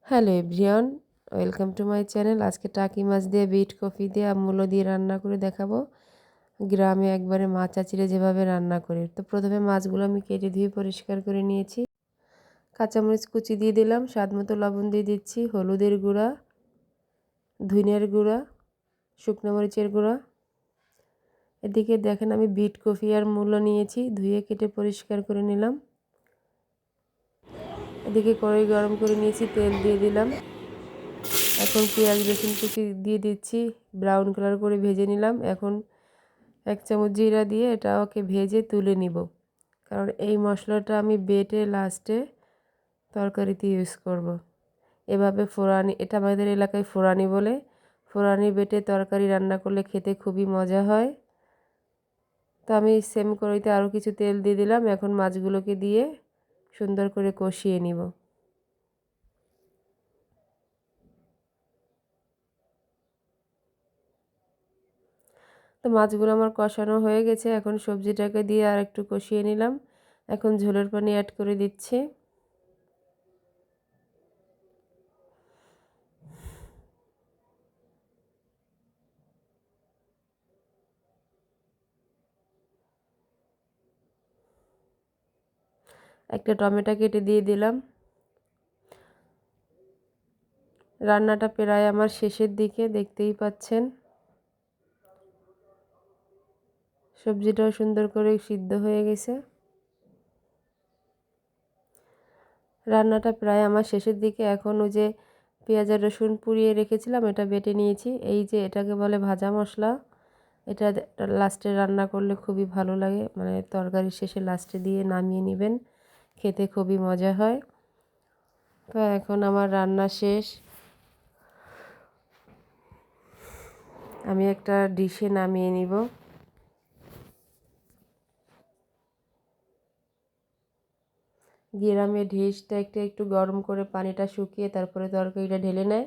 Hello everyone, welcome to my channel. আজকে টাকি মাছ দিয়ে বিট কফি দিয়ে মূলো দিয়ে রান্না করে দেখাবো। গ্রামে একবারে মাছ চাচিরে যেভাবে রান্না করি। তো প্রথমে মাছগুলো আমি কেটে ধুয়ে পরিষ্কার করে নিয়েছি। কাঁচামরিচ কুচি দিয়ে দিলাম, স্বাদ মতো লবণ দিয়ে দিচ্ছি, হলুদের গুঁড়া, ধনিয়ার গুঁড়া, শুকনো মরিচের গুঁড়া। এদিকে দেখেন আমি বিট কফি আর মূলো নিয়েছি, ধুয়ে কেটে পরিষ্কার করে নিলাম। এদিকে কড়াই গরম করে নিয়েছি, তেল দিয়ে দিলাম। এখন পেঁয়াজ রসুন কুচি দিয়ে দিচ্ছি, ব্রাউন কালার করে ভেজে নিলাম। এখন 1 চামচ জিরা দিয়ে এটাকে ভেজে তুলে নিব, কারণ এই মশলাটা আমি বেটে লাস্টে তরকারিতে ইউজ করব। এভাবে ফোড়ানি, এটা আমাদের এলাকায় ফোড়ানি বলে। ফোড়ানি বেটে তরকারি রান্না করলে খেতে খুবই মজা হয়। তো আমি সেম কড়াইতে আরও কিছু তেল দিয়ে দিলাম। এখন মাছগুলোকে দিয়ে সুন্দর করে কষিয়ে নিব। তো মাছগুলো আমার কষানো হয়ে গেছে। এখন সবজিটাকে দিয়ে আর একটু কষিয়ে নিলাম। এখন ঝোলের পানি অ্যাড করে দিচ্ছি। একটা টমেটো কেটে দিয়ে দিলাম। রান্নাটা প্রায় আমার শেষের দিকে, দেখতেই পাচ্ছেন। সবজিটাও সুন্দর করে সিদ্ধ হয়ে গেছে। রান্নাটা প্রায় আমার শেষের দিকে। এখন ওই যে পেঁয়াজ আর রসুন পুড়িয়ে রেখেছিলাম, এটা বেটে নিয়েছি। এই যে এটাকে বলে ভাজা মশলা। এটা লাস্টে রান্না করলে খুবই ভালো লাগে, মানে তরকারির শেষে লাস্টে দিয়ে নামিয়ে নেবেন, খেতে খুবই মজা হয়। তো এখন আমার রান্না শেষ। আমি একটা ডিশে নামিয়ে নিব। গ্রামে ডিশটা একটু গরম করে পানিটা শুকিয়ে তারপরে তরকারিটা ঢেলে নেয়।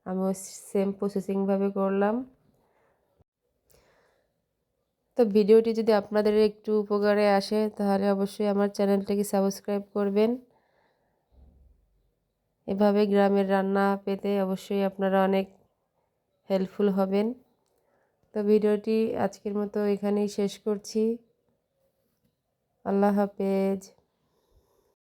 আমিও সেম প্রসেসিংভাবে করলাম। তো ভিডিওটি যদি আপনাদের একটু উপকারে আসে তাহলে অবশ্যই আমার চ্যানেলটাকে সাবস্ক্রাইব করবেন। এভাবে গ্রামের রান্না পেতে অবশ্যই আপনারা অনেক হেল্পফুল হবেন। তো ভিডিওটি আজকের মতো এখানেই শেষ করছি। আল্লাহ হাফেজ।